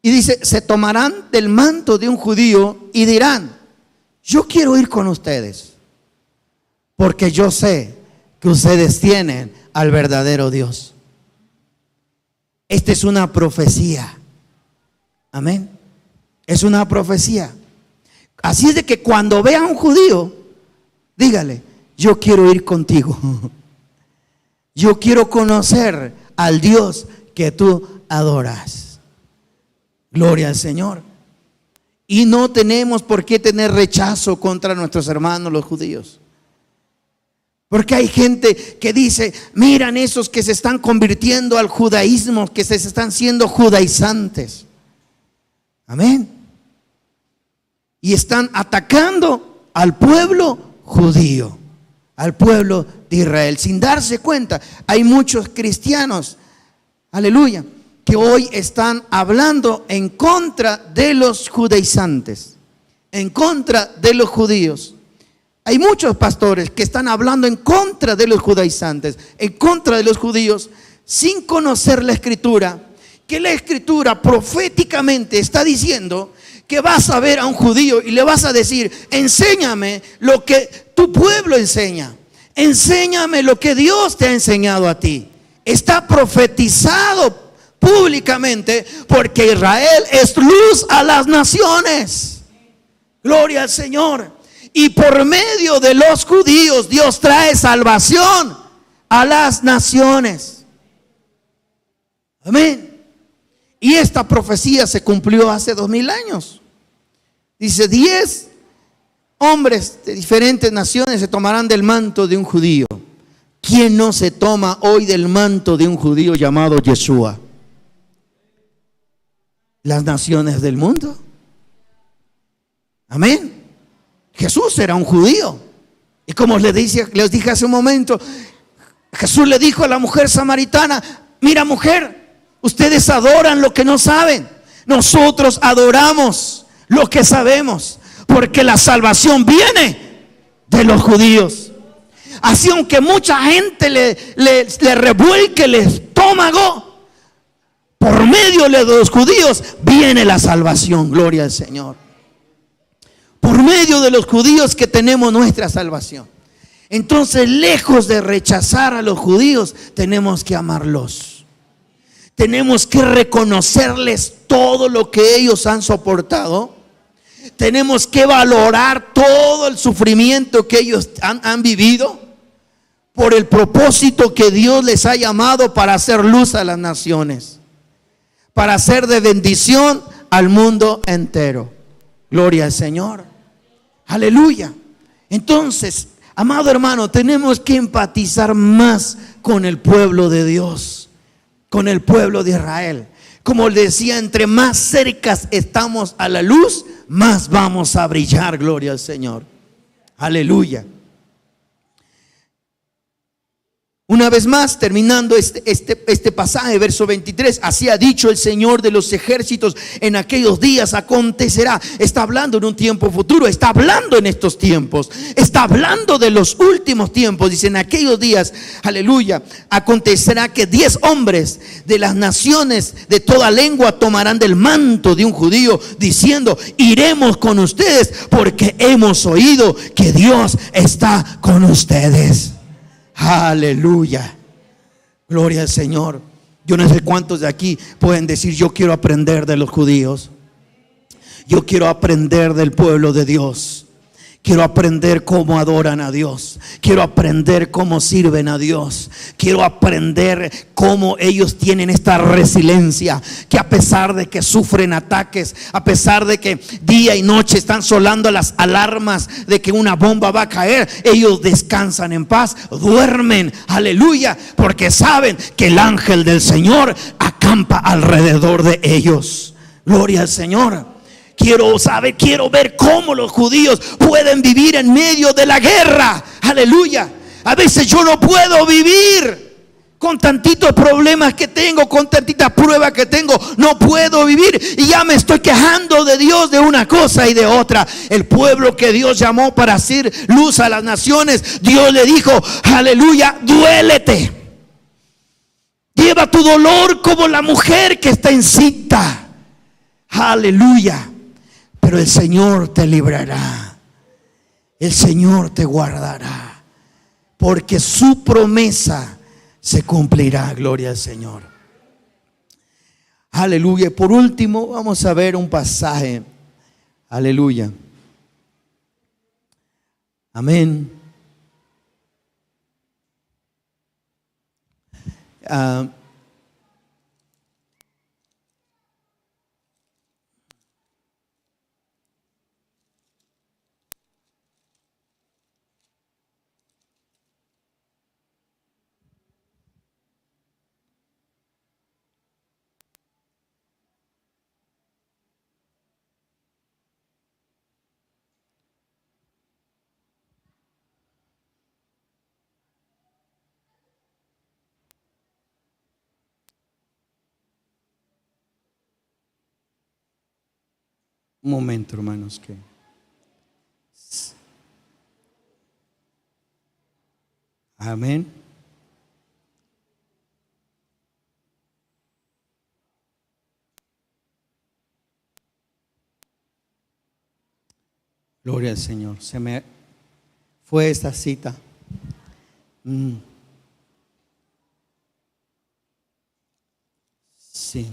Y dice, se tomarán del manto de un judío y dirán, yo quiero ir con ustedes, porque yo sé que ustedes tienen al verdadero Dios. Esta es una profecía. Amén. Es una profecía. Así es de que cuando vea a un judío, dígale, yo quiero ir contigo. Yo quiero conocer al Dios que tú adoras. Gloria al Señor. Y no tenemos por qué tener rechazo contra nuestros hermanos los judíos. Porque hay gente que dice, miran esos que se están convirtiendo al judaísmo, que se están siendo judaizantes. Amén. Y están atacando al pueblo judío, al pueblo de Israel, sin darse cuenta. Hay muchos cristianos, aleluya, que hoy están hablando en contra de los judaizantes, en contra de los judíos. Hay muchos pastores que están hablando en contra de los judaizantes, en contra de los judíos, sin conocer la escritura, que la escritura proféticamente está diciendo que vas a ver a un judío y le vas a decir, enséñame lo que tu pueblo enseña, enséñame lo que Dios te ha enseñado a ti. Está profetizado públicamente porque Israel es luz a las naciones. Gloria al Señor. Y por medio de los judíos Dios trae salvación a las naciones. Amén. Y esta profecía se cumplió hace 2000 años. Dice, 10 hombres de diferentes naciones se tomarán del manto de un judío. ¿Quién no se toma hoy del manto de un judío llamado Yeshua? Las naciones del mundo. Amén. Jesús era un judío. Y como les dije hace un momento, Jesús le dijo a la mujer samaritana, mira mujer, ustedes adoran lo que no saben. Nosotros adoramos lo que sabemos, porque la salvación viene de los judíos. Así aunque mucha gente le revuelque el estómago, por medio de los judíos viene la salvación. Gloria al Señor. Por medio de los judíos que tenemos nuestra salvación. Entonces, lejos de rechazar a los judíos, tenemos que amarlos. Tenemos que reconocerles todo lo que ellos han soportado. Tenemos que valorar todo el sufrimiento que ellos han vivido por el propósito que Dios les ha llamado para hacer luz a las naciones, para hacer de bendición al mundo entero. Gloria al Señor. Aleluya. Entonces, amado hermano, tenemos que empatizar más con el pueblo de Dios, con el pueblo de Israel. Como le decía, entre más cerca estamos a la luz, más vamos a brillar. Gloria al Señor. Aleluya. Una vez más, terminando este pasaje, verso 23, así ha dicho el Señor de los ejércitos, en aquellos días acontecerá. Está hablando en un tiempo futuro, está hablando en estos tiempos, está hablando de los últimos tiempos. Dice, en aquellos días, aleluya, acontecerá que 10 hombres de las naciones de toda lengua tomarán del manto de un judío, diciendo, iremos con ustedes porque hemos oído que Dios está con ustedes. Aleluya. Gloria al Señor. Yo no sé cuántos de aquí pueden decir, yo quiero aprender de los judíos. Yo quiero aprender del pueblo de Dios. Quiero aprender cómo adoran a Dios. Quiero aprender cómo sirven a Dios. Quiero aprender cómo ellos tienen esta resiliencia, que a pesar de que sufren ataques, a pesar de que día y noche están sonando las alarmas de que una bomba va a caer, ellos descansan en paz, duermen, aleluya, porque saben que el ángel del Señor acampa alrededor de ellos. Gloria al Señor. Quiero ver cómo los judíos pueden vivir en medio de la guerra. Aleluya. A veces yo no puedo vivir con tantitos problemas que tengo, con tantitas pruebas que tengo. No puedo vivir y ya me estoy quejando de Dios de una cosa y de otra. El pueblo que Dios llamó para hacer luz a las naciones, Dios le dijo, aleluya, duélete. Lleva tu dolor como la mujer que está encinta. Aleluya. Pero el Señor te librará. El Señor te guardará. Porque su promesa se cumplirá. Gloria al Señor. Aleluya. Por último, vamos a ver un pasaje. Aleluya. Amén. Un momento, hermanos, que amén. Gloria al Señor. Se me fue esta cita. Sí.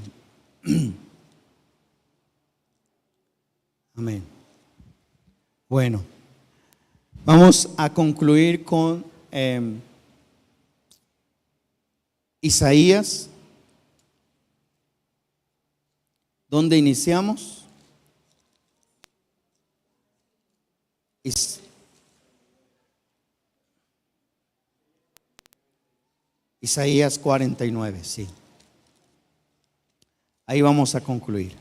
Amén. Bueno, vamos a concluir con Isaías. ¿Dónde iniciamos? Isaías 49, sí. Ahí vamos a concluir.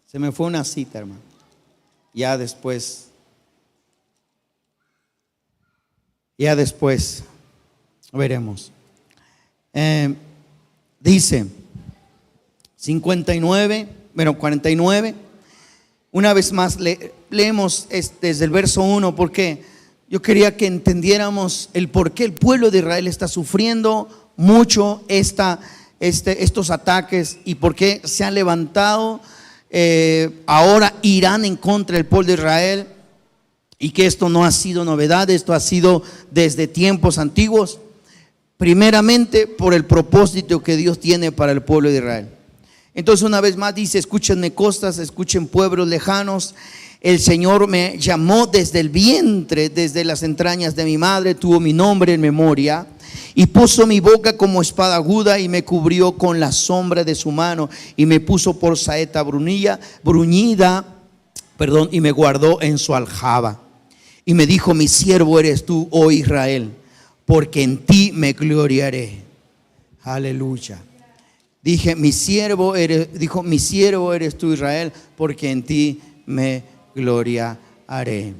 Se me fue una cita, hermano. Ya después veremos. Dice 59, bueno, 49. Una vez más leemos desde el verso 1 porque yo quería que entendiéramos el por qué el pueblo de Israel está sufriendo mucho estos ataques y por qué se han levantado ahora irán en contra del pueblo de Israel, y que esto no ha sido novedad, esto ha sido desde tiempos antiguos, primeramente por el propósito que Dios tiene para el pueblo de Israel. Entonces una vez más dice: escúchenme costas, escuchen pueblos lejanos. El Señor me llamó desde el vientre, desde las entrañas de mi madre, tuvo mi nombre en memoria, y puso mi boca como espada aguda, y me cubrió con la sombra de su mano, y me puso por saeta bruñida, y me guardó en su aljaba. Y me dijo: mi siervo eres tú, oh Israel, porque en ti me gloriaré. Aleluya. Mi siervo eres tú, Israel, porque en ti me gloriaré.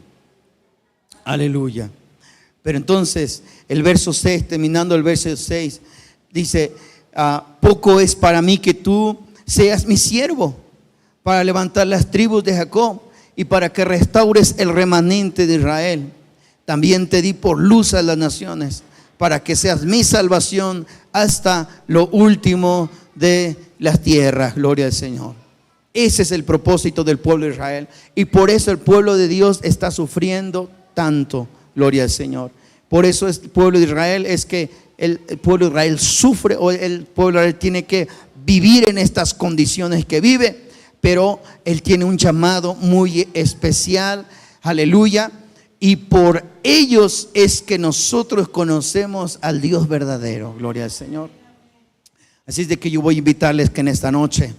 Aleluya. Pero entonces el verso 6, terminando el verso 6, dice: poco es para mí que tú seas mi siervo para levantar las tribus de Jacob y para que restaures el remanente de Israel. También te di por luz a las naciones, para que seas mi salvación hasta lo último de las tierras. Gloria al Señor. Ese es el propósito del pueblo de Israel, y por eso el pueblo de Dios está sufriendo tanto. Gloria al Señor. Por eso el pueblo de Israel es que el pueblo de Israel sufre, o el pueblo de Israel tiene que vivir en estas condiciones que vive, pero él tiene un llamado muy especial. Aleluya. Y por ellos es que nosotros conocemos al Dios verdadero. Gloria al Señor. Así es de que yo voy a invitarles que en esta noche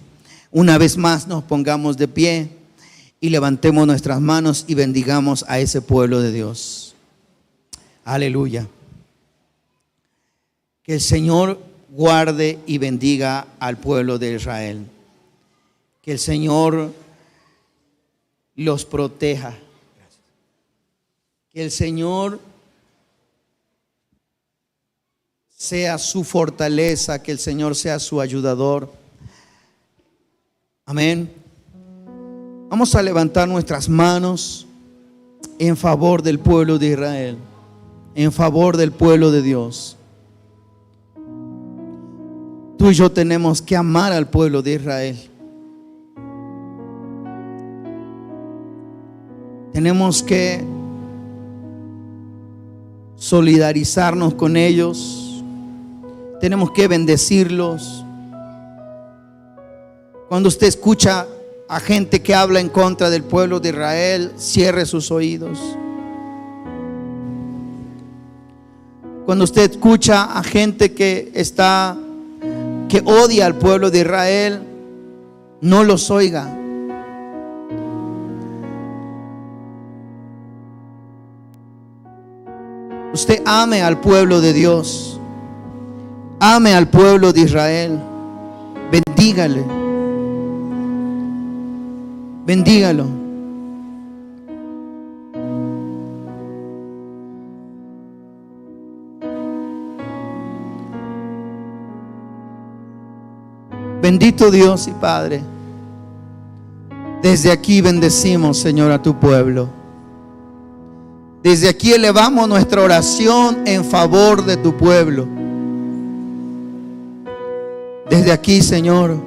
una vez más nos pongamos de pie y levantemos nuestras manos y bendigamos a ese pueblo de Dios. Aleluya. Que el Señor guarde y bendiga al pueblo de Israel. Que el Señor los proteja. Que el Señor sea su fortaleza, que el Señor sea su ayudador. Amén. Vamos a levantar nuestras manos en favor del pueblo de Israel, en favor del pueblo de Dios. Tú y yo tenemos que amar al pueblo de Israel. Tenemos que solidarizarnos con ellos. Tenemos que bendecirlos. Cuando usted escucha a gente que habla en contra del pueblo de Israel, cierre sus oídos. Cuando usted escucha a gente que odia al pueblo de Israel, no los oiga. Usted ame al pueblo de Dios, ame al pueblo de Israel, bendígale, bendígalo. Bendito Dios y Padre, Desde aquí bendecimos, Señor, a tu pueblo. Desde aquí elevamos nuestra oración en favor de tu pueblo. Desde aquí, Señor,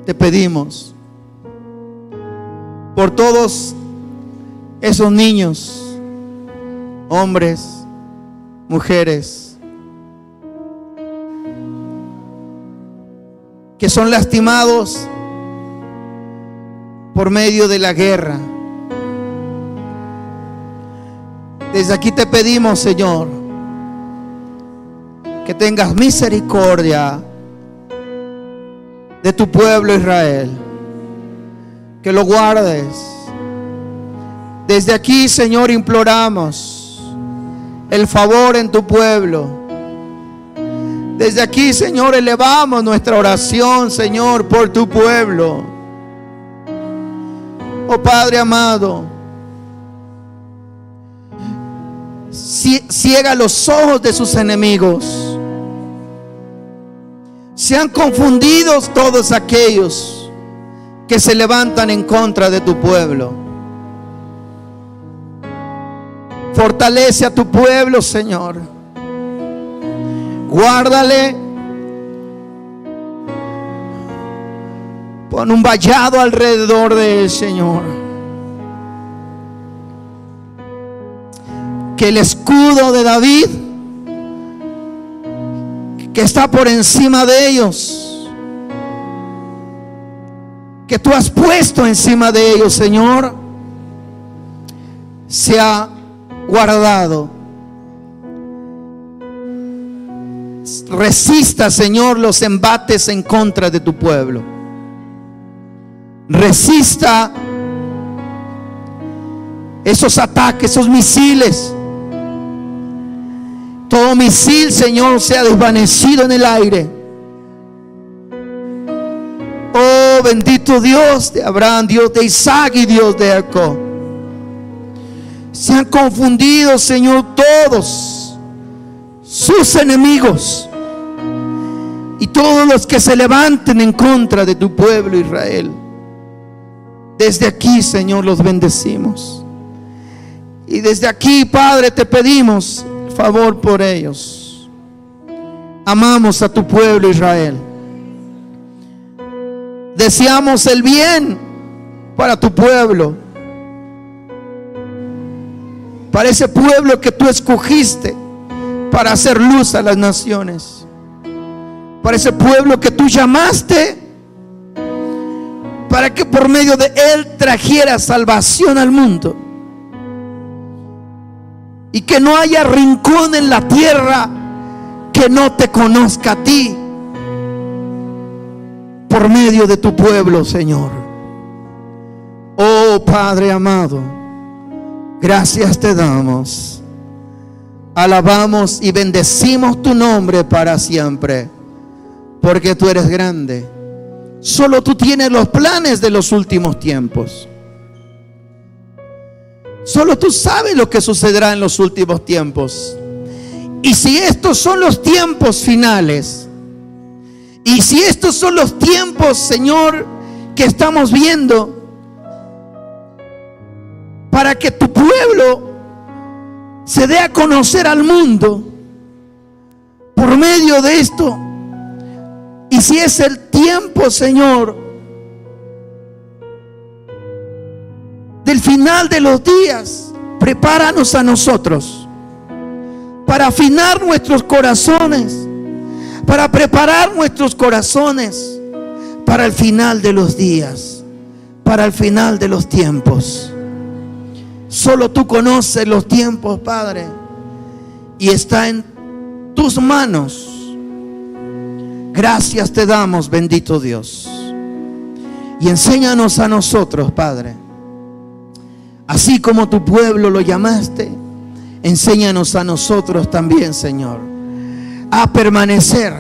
te pedimos por todos esos niños, hombres, mujeres, que son lastimados por medio de la guerra. Desde aquí te pedimos, Señor, que tengas misericordia de tu pueblo Israel, que lo guardes. Desde aquí, Señor, imploramos el favor en tu pueblo. Desde aquí, Señor, elevamos nuestra oración, Señor, por tu pueblo. Oh Padre amado, ciega los ojos de sus enemigos. Sean confundidos todos aquellos que se levantan en contra de tu pueblo. Fortalece a tu pueblo, Señor. Guárdale. Pon un vallado alrededor de él, Señor. Que el escudo de David, que está por encima de ellos, que tú has puesto encima de ellos, Señor, sea guardado. Resista, Señor, los embates en contra de tu pueblo. Resista esos ataques, esos misiles. Todo misil, Señor, sea desvanecido en el aire. Oh, bendito Dios de Abraham, Dios de Isaac y Dios de Jacob. Sean confundidos, Señor, todos sus enemigos y todos los que se levanten en contra de tu pueblo Israel. Desde aquí, Señor, los bendecimos. Y desde aquí, Padre, te pedimos favor por ellos. Amamos a tu pueblo Israel. Deseamos el bien para tu pueblo, para ese pueblo que tú escogiste para hacer luz a las naciones, para ese pueblo que tú llamaste para que por medio de él trajera salvación al mundo, y que no haya rincón en la tierra que no te conozca a ti por medio de tu pueblo, Señor. Oh Padre amado, gracias te damos, alabamos y bendecimos tu nombre para siempre, porque tú eres grande. Solo tú tienes los planes de los últimos tiempos. Solo tú sabes lo que sucederá en los últimos tiempos. Y si estos son los tiempos finales, y si estos son los tiempos, Señor, que estamos viendo, para que tu pueblo se dé a conocer al mundo por medio de esto, y si es el tiempo, Señor, del final de los días, prepáranos a nosotros para afinar nuestros corazones, para preparar nuestros corazones para el final de los días, para el final de los tiempos. Solo tú conoces los tiempos, Padre, y está en tus manos. Gracias te damos, bendito Dios. Y enséñanos a nosotros, Padre, así como tu pueblo lo llamaste, enséñanos a nosotros también, Señor, a permanecer.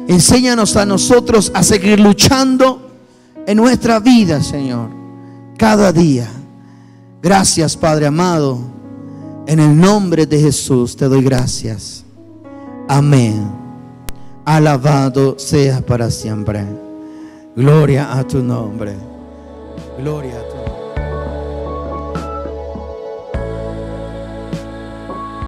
Enséñanos a nosotros a seguir luchando en nuestra vida, Señor, cada día. Gracias, Padre amado. En el nombre de Jesús te doy gracias. Amén. Alabado seas para siempre. Gloria a tu nombre. Gloria a tu